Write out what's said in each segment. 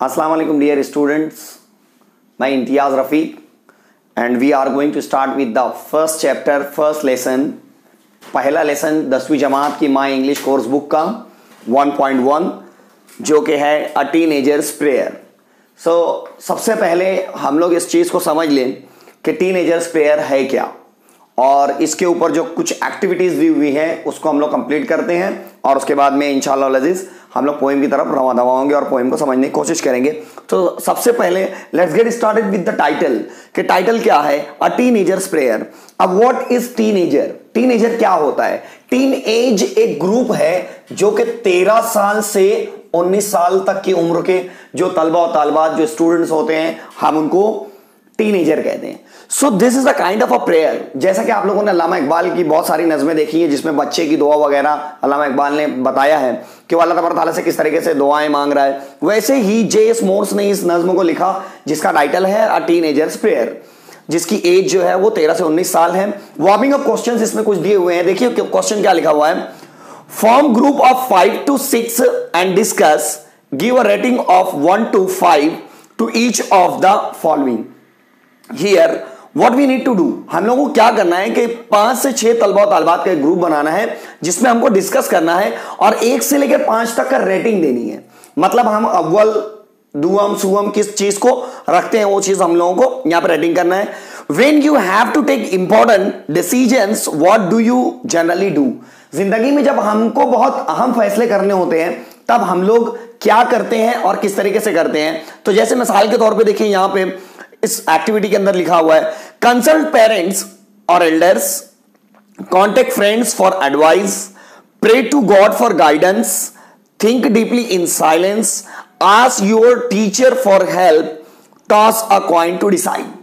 Assalamu alaikum dear students, मैं Imtiaz Rafiq and we are going to start with the first chapter first lesson. पहला lesson 10वीं जमात की my English course book का 1.1 जो कि है अ टीनेजर्स प्रेयर। सबसे पहले हम लोग इस चीज़ को समझ लें कि टीनेजर्स प्रेयर है क्या, और इसके ऊपर जो कुछ एक्टिविटीज़ दी हुई हैं उसको हम लोग कंप्लीट करते हैं और उसके बाद में इंशाअल्लाह अज़ीज़ हम लोग पोएम की तरफ रवा दवा होंगे और पोएम को समझने की कोशिश करेंगे। तो सबसे पहले let's get started with the title कि टाइटल क्या है, अ टीनेजर्स प्रेयर। अब व्हाट इज टीनेजर, टीनेजर क्या होता है? टीन एज एक ग्रुप है जो कि 13 साल से 19 साल तक की उम्र के जो तलबा और तालबात जो स्टूडेंट्स होते हैं हम उनको टीनेजर कहते हैं। सो this is a kind of a prayer. जैसा कि आप लोगों ने अल्लामा इकबाल की बहुत सारी नज़में देखी है जिसमें बच्चे की दुआ वगैरह अल्लामा इकबाल ने बताया है कि वो अल्लाह तबारक ताला से किस तरीके से दुआएं मांग रहा है, वैसे ही जे.एस. मोर्स ने इस नज़्म को लिखा जिसका टाइटल है अ टीनेजर्स प्रेयर, जिसकी एज जो है वो 13 से 19 साल है। वार्मिंग अप क्वेश्चन इसमें कुछ दिए हुए हैं, देखिए क्वेश्चन क्या लिखा हुआ है। Form group of 5 to 6 and discuss, give a rating of 1 to 5 to each of the following. Here what we need to do, हम लोगों को क्या करना है कि 5 से 6 तलबा और तालबात का एक ग्रुप बनाना है जिसमें हमको डिस्कस करना है और 1 से लेकर 5 तक का रेटिंग देनी है। मतलब हम अव्वल दुआम सुअम किस चीज को रखते हैं वो चीज हम लोगों को यहां पर रेटिंग करना है। When you have to take important decisions what do you generally do, जिंदगी में जब हमको बहुत अहम फैसले करने होते हैं तब हम लोग क्या करते हैं और किस तरीके से करते हैं। तो जैसे मिसाल के तौर पे देखिए यहां पे इस एक्टिविटी के अंदर लिखा हुआ है, कंसल्ट पेरेंट्स और elders, contact friends for advice, pray to God for guidance, think deeply in silence, ask your teacher for help, toss a coin to decide.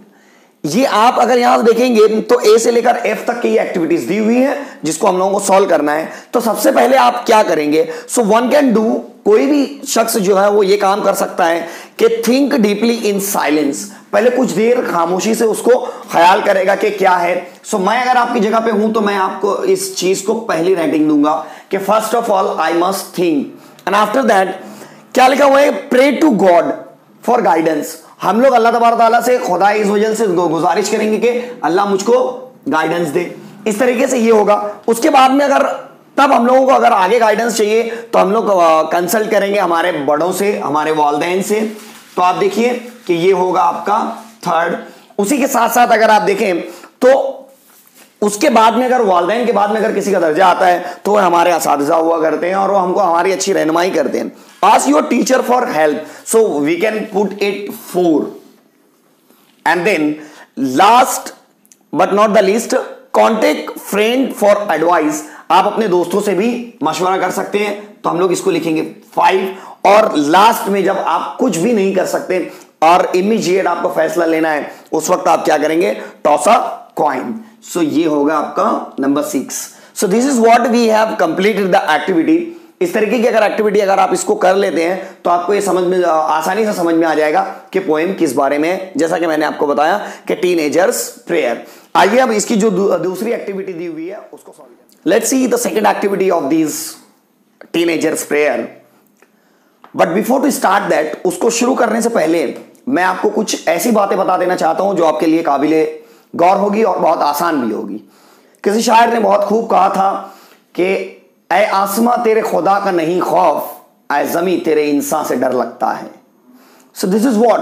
ये आप अगर यहां देखेंगे तो ए से लेकर एफ तक की एक्टिविटीज दी हुई है जिसको हम लोगों को सॉल्व करना है। तो सबसे पहले आप क्या करेंगे, सो वन कैन डू, कोई भी शख्स जो है वो ये काम कर सकता है कि थिंक डीपली इन साइलेंस, पहले कुछ देर खामोशी से उसको ख्याल करेगा कि क्या है। सो मैं अगर आपकी जगह पे हूं तो मैं आपको इस चीज को पहली रेटिंग दूंगा कि first of all I must think and after that क्या लिखा हुआ है, pray to God for guidance. हम लोग अल्लाह तबारक ताला से खुदा इस वजह से गुजारिश करेंगे कि अल्लाह मुझको गाइडेंस दे, इस तरीके से ये होगा। उसके बाद में अगर तब हम लोगों को अगर आगे गाइडेंस चाहिए तो हम लोग कंसल्ट करेंगे हमारे बड़ों से, हमारे वालिदैन से। तो आप देखिए कि ये होगा आपका थर्ड। उसी के साथ साथ अगर आप देखें तो उसके बाद में अगर वालिदैन के बाद में अगर किसी का दर्जा आता है तो वह हमारे असातिज़ा हुआ करते हैं और वो हमको हमारी अच्छी रहनुमाई करते हैं। Ask your teacher for help, so we can put it 4 and then last but not the least, contact friend for advice, आप अपने दोस्तों से भी मशवरा कर सकते हैं तो हम लोग इसको लिखेंगे 5। और लास्ट में जब आप कुछ भी नहीं कर सकते और इमीडिएट आपको फैसला लेना है उस वक्त आप क्या करेंगे, टॉस अ कॉइन। सो ये होगा आपका number 6। So this is what we have completed the activity. इस तरीके की अगर एक्टिविटी अगर आप इसको कर लेते हैं तो आपको ये समझ में आसानी से समझ में आ जाएगा कि पोएम किस बारे में है, जैसा कि मैंने आपको बताया कि टीनेजर्स प्रेयर। आइए अब इसकी जो दूसरी एक्टिविटी दी हुई है उसको सॉल्व करें। Let's see the second activity of this teenagers prayer. But before to start that, उसको शुरू करने से पहले मैं आपको कुछ ऐसी बातें बता देना चाहता हूं जो आपके लिए काबिले गौर होगी और बहुत आसान भी होगी। किसी शायर ने बहुत खूब कहा था कि ऐ आसमां तेरे खुदा का नहीं खौफ, ऐ जमी तेरे इंसान से डर लगता है। सो दिस इज व्हाट,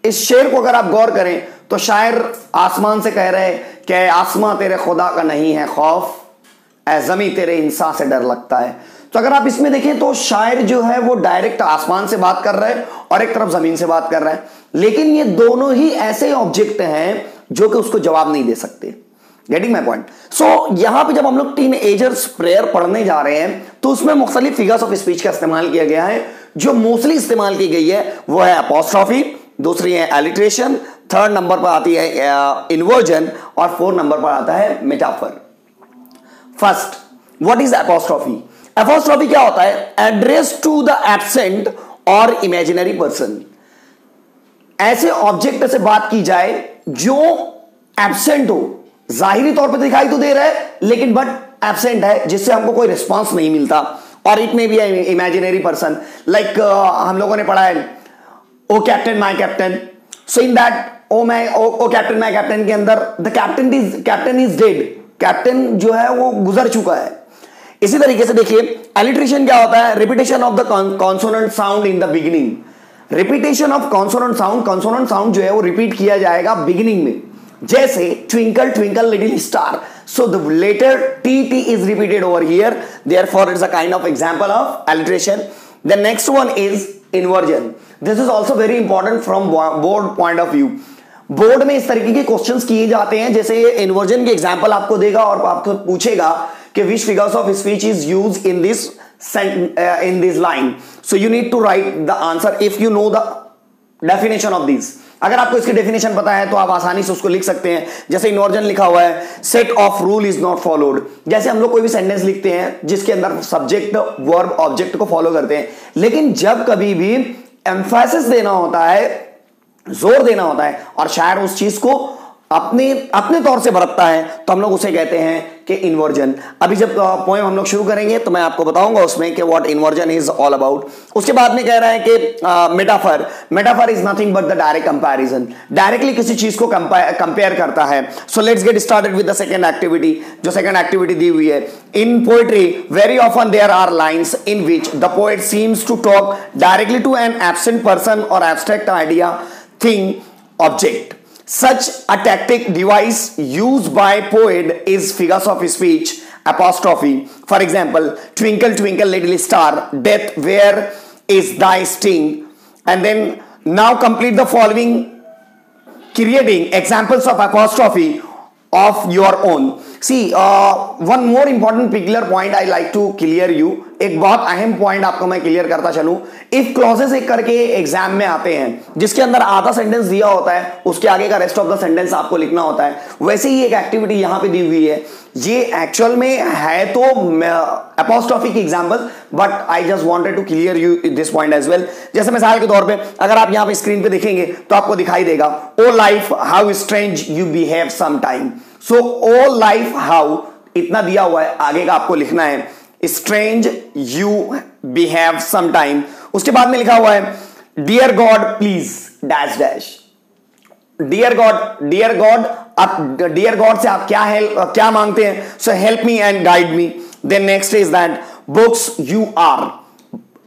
इस शेर को अगर आप गौर करें तो शायर आसमान से कह रहे हैं कि ऐ आसमां तेरे खुदा का नहीं है खौफ, ऐ जमी तेरे इंसान से डर लगता है। तो अगर आप इसमें देखें तो शायर जो है वो डायरेक्ट आसमान से बात कर रहा है और एक तरफ जमीन से बात कर रहा है, लेकिन ये दोनों ही ऐसे ऑब्जेक्ट हैं जो कि उसको जवाब नहीं दे सकते। Getting my point? सो यहां पे जब हम लोग टीनेजर्स प्रेयर पढ़ने जा रहे हैं तो उसमें मुख्तलिफ फिगर्स ऑफ स्पीच का इस्तेमाल किया गया है। जो मोस्टली इस्तेमाल की गई है वो है अपॉस्ट्रॉफी, दूसरी है एलिट्रेशन, थर्ड नंबर पर आती है इन्वर्जन और 4 नंबर पर आता है metaphor. First, what is apostrophe? Apostrophe क्या होता है? एड्रेस टू द एब्सेंट और इमेजिनरी पर्सन। ऐसे ऑब्जेक्ट से बात की जाए जो एब्सेंट हो, जाहिरी तौर पे दिखाई तो दे रहा है लेकिन बट एब्सेंट है, जिससे हमको कोई रिस्पांस नहीं मिलता। और इट में भी इमेजिनरी पर्सन, लाइक हम लोगों ने पढ़ा है O captain my captain, so in that O captain my captain के अंदर the captain is dead, captain जो है वो गुजर चुका है। इसी तरीके से देखिए अलिट्रेशन क्या होता है, repetition of the consonant sound in the beginning, repetition of consonant sound जो है वो रिपीट किया जाएगा बिगिनिंग में, जैसे twinkle twinkle little star, so the letter tt is repeated over here, therefore it's a kind of example of alliteration. The next one is inversion. This is also very important from board point of view. Board में इस तरीके के questions किए जाते हैं, जैसे inversion के example आपको देगा और आपको पूछेगा कि which figures of speech is used in this line, so you need to write the answer if you know the definition of these. अगर आपको इसकी डेफिनेशन पता है तो आप आसानी से उसको लिख सकते हैं। जैसे इन्वर्जन लिखा हुआ है, set of rule is not followed, जैसे हम लोग कोई भी सेंटेंस लिखते हैं जिसके अंदर सब्जेक्ट वर्ब ऑब्जेक्ट को फॉलो करते हैं, लेकिन जब कभी भी एम्फेसिस देना होता है, जोर देना होता है और शायर उस चीज को अपने तौर से बरतता है, तो हम लोग उसे कहते हैं कि इन्वर्जन। अभी जब पोएम हम लोग शुरू करेंगे तो मैं आपको बताऊंगा उसमें कि what inversion is all about. उसके बाद में कह रहा है कि metaphor is nothing but the direct comparison, directly किसी चीज को कंपेयर करता है। So let's get started with the second activity, जो सेकंड एक्टिविटी दी हुई है। In poetry very often there are lines in which the poet seems to talk directly to an absent person और abstract idea, thing, object. Such a tactic device used by poet is figures of speech apostrophe. For example, twinkle twinkle little star, death where is thy sting? And then now complete the following, creating examples of apostrophe of your own. See, one more important peculiar point I like to clear you. एक बहुत अहम point आपको मैं clear करता चलूं। If clauses एक करके exam में आते हैं जिसके अंदर आधा सेंटेंस दिया होता है, उसके आगे का रेस्ट ऑफ द सेंटेंस आपको लिखना होता है, वैसे ही एक एक्टिविटी यहां पे दी हुई है। ये एक्चुअल में है तो एपोस्ट्रोफी की example, but I just wanted to clear you this point as well. जैसे मिसाल के तौर पे अगर आप यहां पे स्क्रीन पे देखेंगे तो आपको दिखाई देगा, O life how strange you behave some time. So O life how इतना दिया हुआ है, आगे का आपको लिखना है strange you behave some time. उसके बाद में लिखा हुआ है dear God please dash dash. Dear God आप डियर गॉड से आप क्या मांगते हैं? So help me and guide me. Then next is that books you are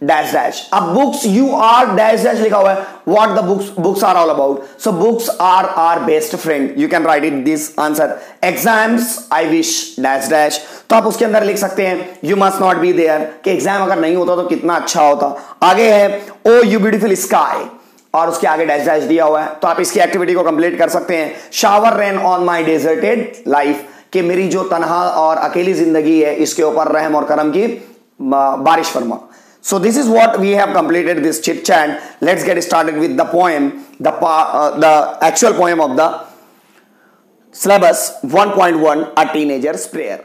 dash dash. अब books you are dash dash लिखा हुआ है, what the books are all about? So books are our best friend, you can write it this answer. Exams I wish dash dash, तो आप उसके अंदर लिख सकते हैं you must not be there, कि एग्जाम अगर नहीं होता तो कितना अच्छा होता। आगे है ओ यू ब्यूटीफुल स्काई और उसके आगे डैश डैश दिया हुआ है, तो आप इसकी एक्टिविटी को कंप्लीट कर सकते हैं। Shower rain on my deserted life, कि मेरी जो तनहा और अकेली जिंदगी है इसके ऊपर रहम और करम की बारिश फरमा। So this is what we have completed this chit chat. Let's get started with the poem, the actual poem of the syllabus 1.1, A Teenager's Prayer.